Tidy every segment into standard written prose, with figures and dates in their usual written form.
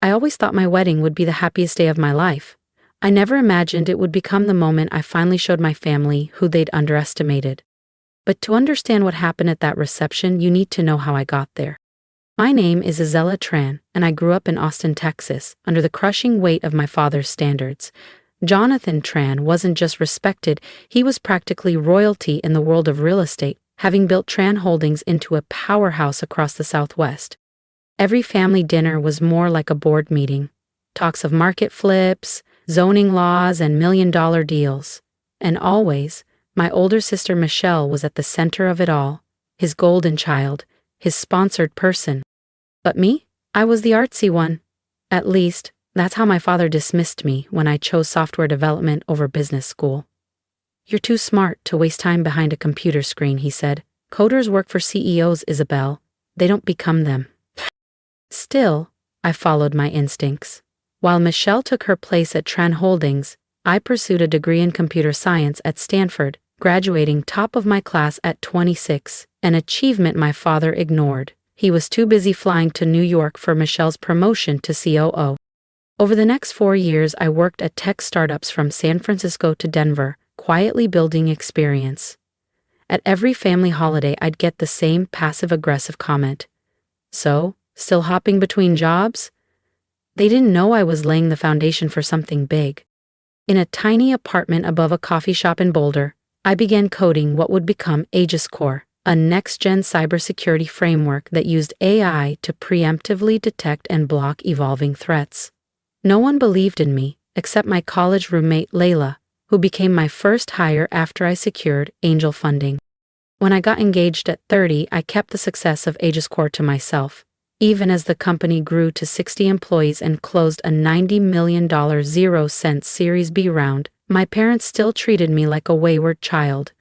I always thought my wedding would be the happiest day of my life. I never imagined it would become the moment I finally showed my family who they'd underestimated. But to understand what happened at that reception, you need to know how I got there. My name is Azella Tran, and I grew up in Austin, Texas, under the crushing weight of my father's standards. Jonathan Tran wasn't just respected, he was practically royalty in the world of real estate, having built Tran Holdings into a powerhouse across the Southwest. Every family dinner was more like a board meeting. Talks of market flips, zoning laws, and million-dollar deals. And always, my older sister Michelle was at the center of it all, his golden child, his sponsored person. But me? I was the artsy one. At least, that's how my father dismissed me when I chose software development over business school. "You're too smart to waste time behind a computer screen," he said. "Coders work for CEOs, Isabel. They don't become them." Still, I followed my instincts. While Michelle took her place at Tran Holdings, I pursued a degree in computer science at Stanford, graduating top of my class at 26, an achievement my father ignored. He was too busy flying to New York for Michelle's promotion to COO. Over the next 4 years, I worked at tech startups from San Francisco to Denver, quietly building experience. At every family holiday, I'd get the same passive-aggressive comment. "So, still hopping between jobs?" They didn't know I was laying the foundation for something big. In a tiny apartment above a coffee shop in Boulder, I began coding what would become AegisCore, a next-gen cybersecurity framework that used AI to preemptively detect and block evolving threats. No one believed in me, except my college roommate Layla, who became my first hire after I secured angel funding. When I got engaged at 30, I kept the success of AegisCore to myself. Even as the company grew to 60 employees and closed a $90 million 0-cent Series B round, my parents still treated me like a wayward child.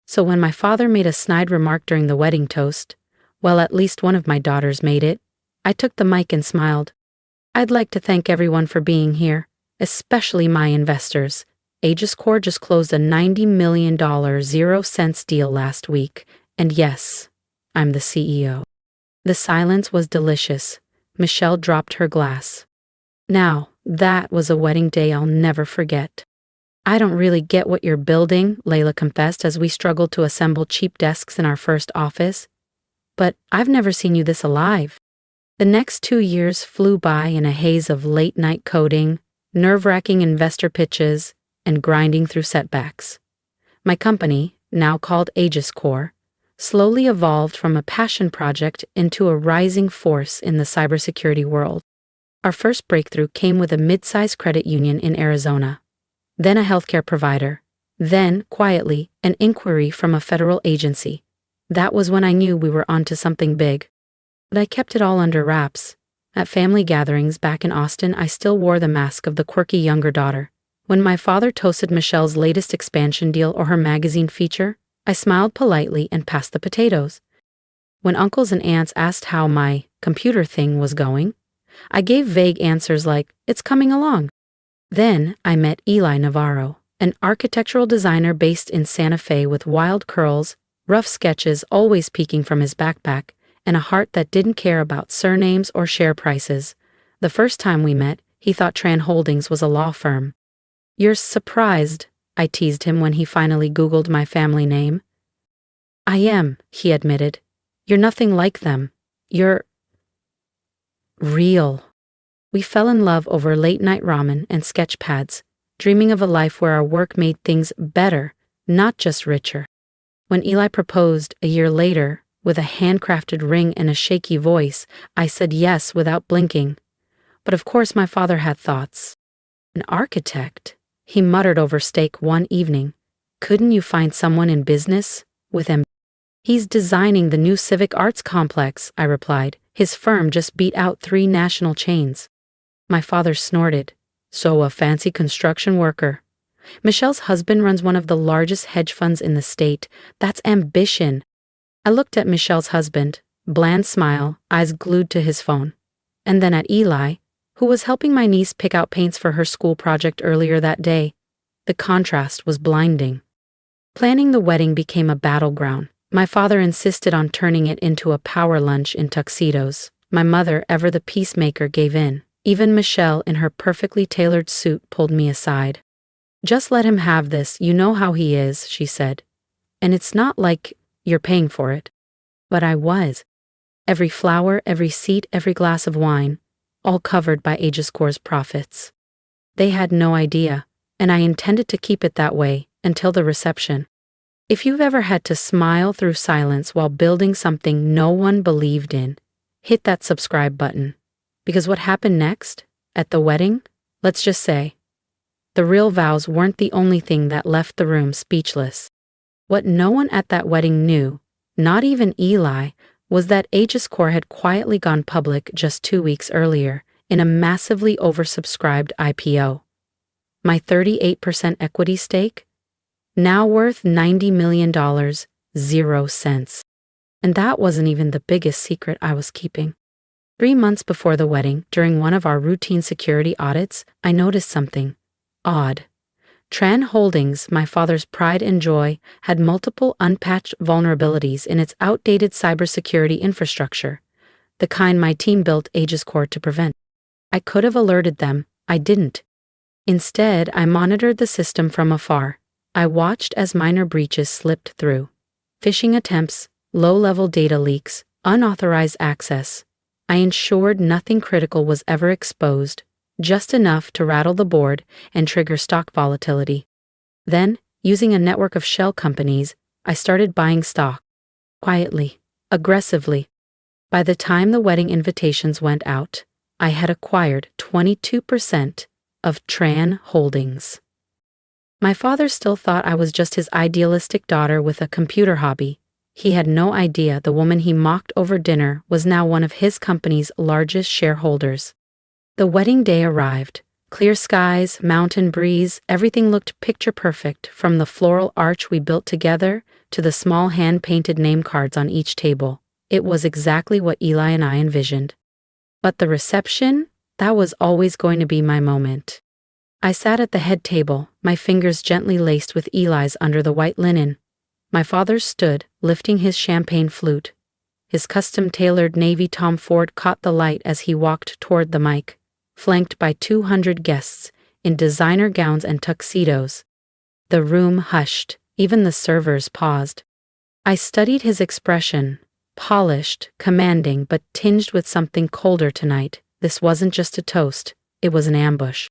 So when my father made a snide remark during the wedding toast, well, at least one of my daughters made it, I took the mic and smiled. "I'd like to thank everyone for being here, especially my investors. AegisCore just closed a $90 million 0-cent deal last week, and yes, I'm the CEO." The silence was delicious. Michelle dropped her glass. "Now, that was a wedding day I'll never forget." "I don't really get what you're building," Layla confessed as we struggled to assemble cheap desks in our first office. "But I've never seen you this alive." The next 2 years flew by in a haze of late-night coding, nerve-wracking investor pitches, and grinding through setbacks. My company, now called AegisCore, slowly evolved from a passion project into a rising force in the cybersecurity world. Our first breakthrough came with a mid-sized credit union in Arizona, then a healthcare provider, then, quietly, an inquiry from a federal agency. That was when I knew we were onto something big. But I kept it all under wraps. At family gatherings back in Austin, I still wore the mask of the quirky younger daughter. When my father toasted Michelle's latest expansion deal or her magazine feature, I smiled politely and passed the potatoes. When uncles and aunts asked how my computer thing was going, I gave vague answers like, "It's coming along." Then I met Eli Navarro, an architectural designer based in Santa Fe with wild curls, rough sketches always peeking from his backpack, and a heart that didn't care about surnames or share prices. The first time we met, he thought Tran Holdings was a law firm. "You're surprised," I teased him when he finally Googled my family name. "I am," he admitted. "You're nothing like them. You're real." We fell in love over late-night ramen and sketch pads, dreaming of a life where our work made things better, not just richer. When Eli proposed a year later, with a handcrafted ring and a shaky voice, I said yes without blinking. But of course my father had thoughts. "An architect?" he muttered over steak one evening. "Couldn't you find someone in business with him?" "He's designing the new Civic Arts Complex," I replied. "His firm just beat out 3 national chains." My father snorted. "So a fancy construction worker." "Michelle's husband runs one of the largest hedge funds in the state. That's ambition." I looked at Michelle's husband, bland smile, eyes glued to his phone. And then at Eli, who was helping my niece pick out paints for her school project earlier that day. The contrast was blinding. Planning the wedding became a battleground. My father insisted on turning it into a power lunch in tuxedos. My mother, ever the peacemaker, gave in. Even Michelle, in her perfectly tailored suit, pulled me aside. "Just let him have this, you know how he is," she said. "And it's not like you're paying for it." But I was. Every flower, every seat, every glass of wine, all covered by Agescore's profits. They had no idea, and I intended to keep it that way until the reception. If you've ever had to smile through silence while building something no one believed in, hit that subscribe button. Because what happened next, at the wedding, let's just say, the real vows weren't the only thing that left the room speechless. What no one at that wedding knew, not even Eli, was that Agescore had quietly gone public just 2 weeks earlier in a massively oversubscribed IPO. My 38% equity stake? Now worth $90 million, 0 cents. And that wasn't even the biggest secret I was keeping. 3 months before the wedding, during one of our routine security audits, I noticed something odd. Tran Holdings, my father's pride and joy, had multiple unpatched vulnerabilities in its outdated cybersecurity infrastructure, the kind my team built Agescore to prevent. I could have alerted them, I didn't. Instead, I monitored the system from afar. I watched as minor breaches slipped through. Phishing attempts, low-level data leaks, unauthorized access. I ensured nothing critical was ever exposed, just enough to rattle the board and trigger stock volatility. Then, using a network of shell companies, I started buying stock. Quietly, aggressively. By the time the wedding invitations went out, I had acquired 22% of Tran Holdings. My father still thought I was just his idealistic daughter with a computer hobby. He had no idea the woman he mocked over dinner was now one of his company's largest shareholders. The wedding day arrived. Clear skies, mountain breeze, everything looked picture perfect, from the floral arch we built together to the small hand-painted name cards on each table. It was exactly what Eli and I envisioned. But the reception? That was always going to be my moment. I sat at the head table, my fingers gently laced with Eli's under the white linen. My father stood, lifting his champagne flute. His custom-tailored navy Tom Ford caught the light as he walked toward the mic, flanked by 200 guests in designer gowns and tuxedos. The room hushed, even the servers paused. I studied his expression, polished, commanding, but tinged with something colder tonight. This wasn't just a toast, it was an ambush.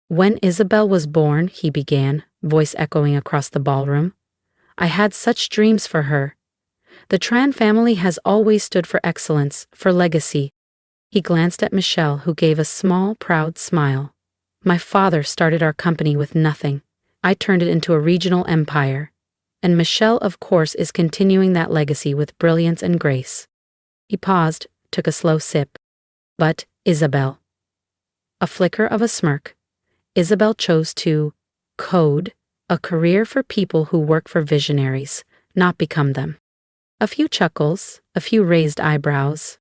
"When Isabel was born," he began, voice echoing across the ballroom, "I had such dreams for her. The Tran family has always stood for excellence, for legacy." He glanced at Michelle, who gave a small, proud smile. "My father started our company with nothing. I turned it into a regional empire. And Michelle, of course, is continuing that legacy with brilliance and grace." He paused, took a slow sip. "But, Isabel." A flicker of a smirk. "Isabel chose to code a career for people who work for visionaries, not become them." A few chuckles, a few raised eyebrows.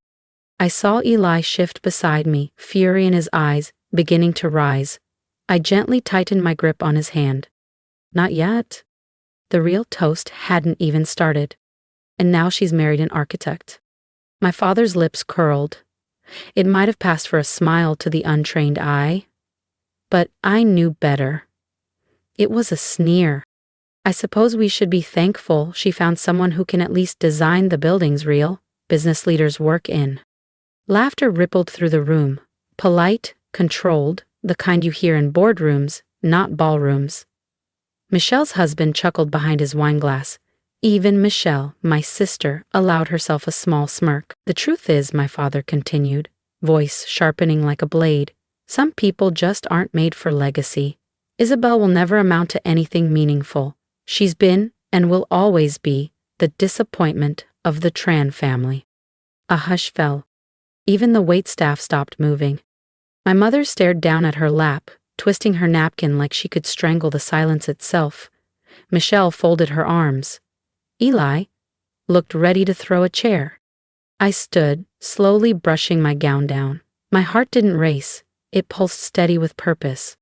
I saw Eli shift beside me, fury in his eyes, beginning to rise. I gently tightened my grip on his hand. Not yet. The real toast hadn't even started. And now she's married an architect. My father's lips curled. It might have passed for a smile to the untrained eye, but I knew better. It was a sneer. "I suppose we should be thankful she found someone who can at least design the buildings real business leaders work in." Laughter rippled through the room, polite, controlled, the kind you hear in boardrooms, not ballrooms. Michelle's husband chuckled behind his wineglass. Even Michelle, my sister, allowed herself a small smirk. "The truth is," my father continued, voice sharpening like a blade, "some people just aren't made for legacy. Isabel will never amount to anything meaningful. She's been, and will always be, the disappointment of the Tran family." A hush fell. Even the waitstaff stopped moving. My mother stared down at her lap, twisting her napkin like she could strangle the silence itself. Michelle folded her arms. Eli looked ready to throw a chair. I stood, slowly brushing my gown down. My heart didn't race. It pulsed steady with purpose.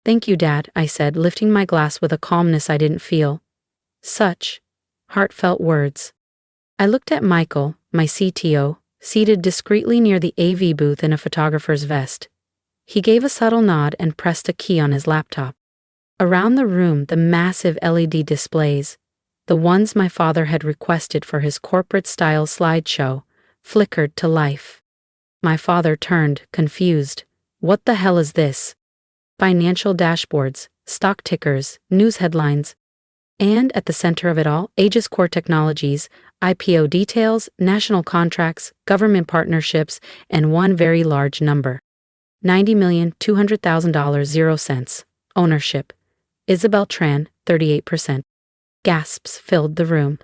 "Thank you, Dad," I said, lifting my glass with a calmness I didn't feel. Such heartfelt words. I looked at Michael, my CTO, seated discreetly near the AV booth in a photographer's vest. He gave a subtle nod and pressed a key on his laptop. Around the room, the massive LED displays, the ones my father had requested for his corporate-style slideshow, flickered to life. My father turned, confused. What the hell is this? Financial dashboards, stock tickers, news headlines. And at the center of it all, Aegis Core Technologies, IPO details, national contracts, government partnerships, and one very large number. $90,200,000 0 cents. Ownership. Isabel Tran, 38%. Gasps filled the room.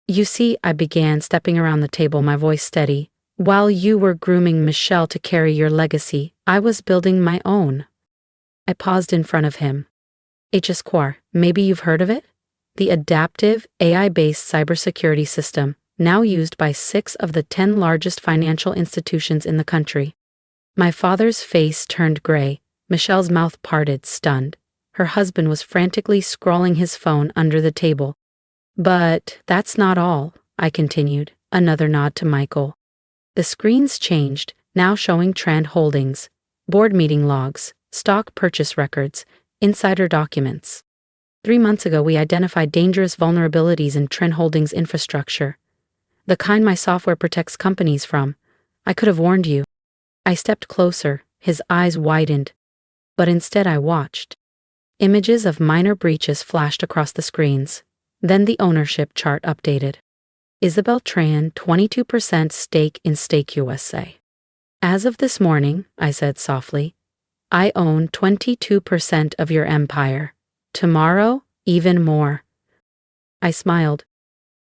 You see, I began, stepping around the table, my voice steady. While you were grooming Michelle to carry your legacy, I was building my own. I paused in front of him. Aegis Core, maybe you've heard of it? The adaptive, AI-based cybersecurity system, now used by 6 of the 10 largest financial institutions in the country. My father's face turned gray, Michelle's mouth parted, stunned. Her husband was frantically scrolling his phone under the table. But that's not all, I continued, another nod to Michael. The screens changed, now showing Tran Holdings, board meeting logs, stock purchase records, insider documents. 3 months ago, we identified dangerous vulnerabilities in Tran Holdings' infrastructure. The kind my software protects companies from. I could have warned you. I stepped closer, his eyes widened. But instead I watched. Images of minor breaches flashed across the screens. Then the ownership chart updated. Isabel Tran, 22% stake in Stake USA. As of this morning, I said softly, I own 22% of your empire. Tomorrow, even more. I smiled.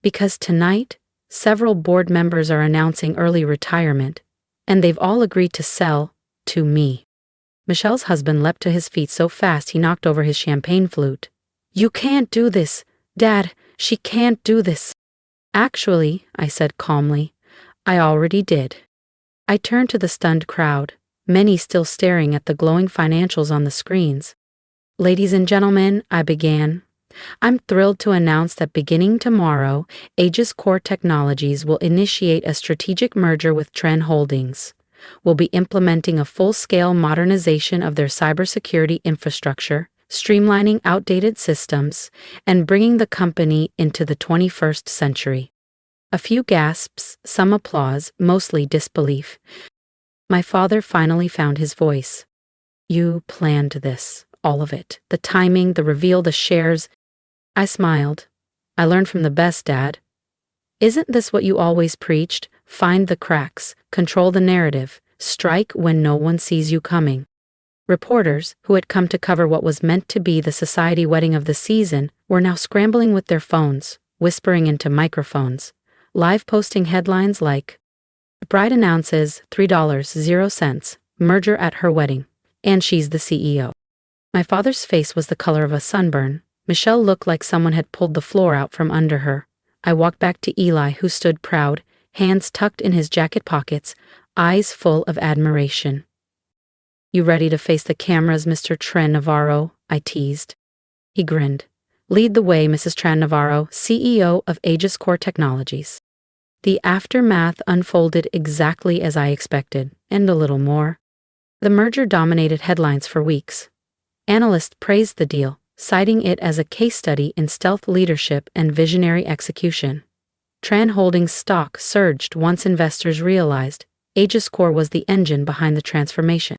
Because tonight, several board members are announcing early retirement, and they've all agreed to sell to me. Michelle's husband leapt to his feet so fast he knocked over his champagne flute. You can't do this, Dad. She can't do this. Actually, I said calmly, I already did. I turned to the stunned crowd, many still staring at the glowing financials on the screens. Ladies and gentlemen, I began. I'm thrilled to announce that beginning tomorrow, Aegis Core Technologies will initiate a strategic merger with Tran Holdings. We'll be implementing a full-scale modernization of their cybersecurity infrastructure, streamlining outdated systems, and bringing the company into the 21st century. A few gasps, some applause, mostly disbelief. My father finally found his voice. You planned this. All of it. The timing, the reveal, the shares. I smiled. I learned from the best, Dad. Isn't this what you always preached? Find the cracks, control the narrative, strike when no one sees you coming. Reporters, who had come to cover what was meant to be the society wedding of the season, were now scrambling with their phones, whispering into microphones, live posting headlines like, The bride announces $3 0 cents, merger at her wedding, and she's the CEO. My father's face was the color of a sunburn. Michelle looked like someone had pulled the floor out from under her. I walked back to Eli, who stood proud, hands tucked in his jacket pockets, eyes full of admiration. You ready to face the cameras, Mr. Tran Navarro? I teased. He grinned. Lead the way, Mrs. Tran Navarro, CEO of Aegis Core Technologies. The aftermath unfolded exactly as I expected, and a little more. The merger dominated headlines for weeks. Analysts praised the deal, citing it as a case study in stealth leadership and visionary execution. Tran Holdings stock surged once investors realized Aegis Core was the engine behind the transformation.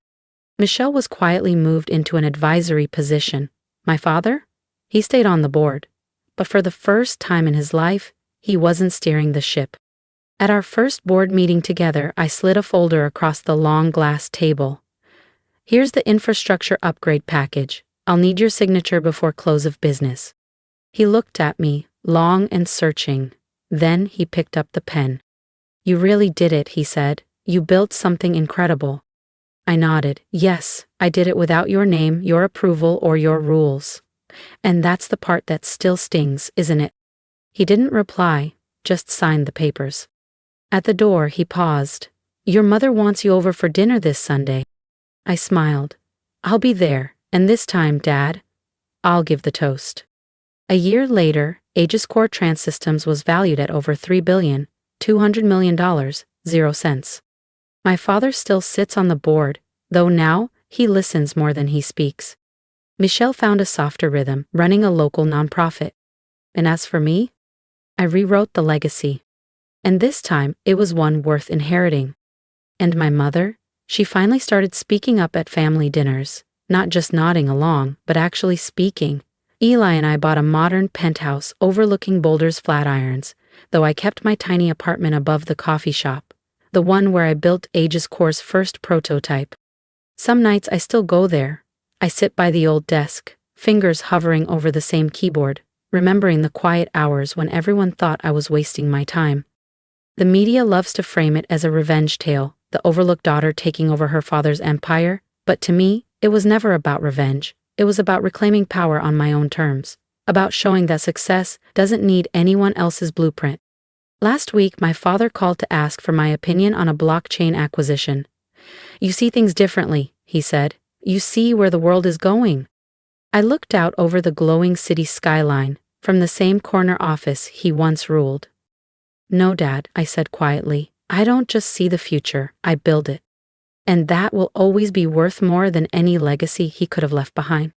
Michelle was quietly moved into an advisory position. My father? He stayed on the board. But for the first time in his life, he wasn't steering the ship. At our first board meeting together, I slid a folder across the long glass table. Here's the infrastructure upgrade package. I'll need your signature before close of business. He looked at me, long and searching. Then he picked up the pen. You really did it, he said. You built something incredible. I nodded. Yes, I did it without your name, your approval, or your rules. And that's the part that still stings, isn't it? He didn't reply, just signed the papers. At the door, he paused. Your mother wants you over for dinner this Sunday. I smiled. I'll be there, and this time, Dad, I'll give the toast. A year later, Aegis Core Transsystems was valued at over $3.2 billion, 0 cents. My father still sits on the board, though now he listens more than he speaks. Michelle found a softer rhythm, running a local nonprofit. And as for me, I rewrote the legacy. And this time, it was one worth inheriting. And my mother? She finally started speaking up at family dinners, not just nodding along, but actually speaking. Eli and I bought a modern penthouse overlooking Boulder's Flatirons, though I kept my tiny apartment above the coffee shop, the one where I built AgeScore's first prototype. Some nights I still go there. I sit by the old desk, fingers hovering over the same keyboard, remembering the quiet hours when everyone thought I was wasting my time. The media loves to frame it as a revenge tale, the overlooked daughter taking over her father's empire, but to me, it was never about revenge. It was about reclaiming power on my own terms, about showing that success doesn't need anyone else's blueprint. Last week, my father called to ask for my opinion on a blockchain acquisition. "You see things differently," he said. "You see where the world is going." I looked out over the glowing city skyline, from the same corner office he once ruled. "No, Dad," I said quietly. "I don't just see the future, I build it. And that will always be worth more than any legacy he could have left behind."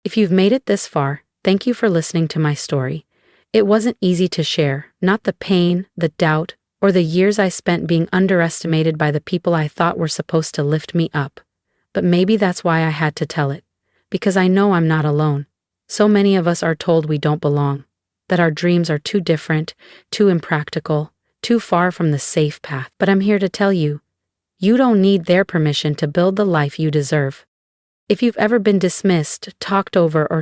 If you've made it this far, thank you for listening to my story. It wasn't easy to share, not the pain, the doubt, or the years I spent being underestimated by the people I thought were supposed to lift me up. But maybe that's why I had to tell it. Because I know I'm not alone. So many of us are told we don't belong, that our dreams are too different, too impractical, too far from the safe path. But I'm here to tell you, you don't need their permission to build the life you deserve. If you've ever been dismissed, talked over, or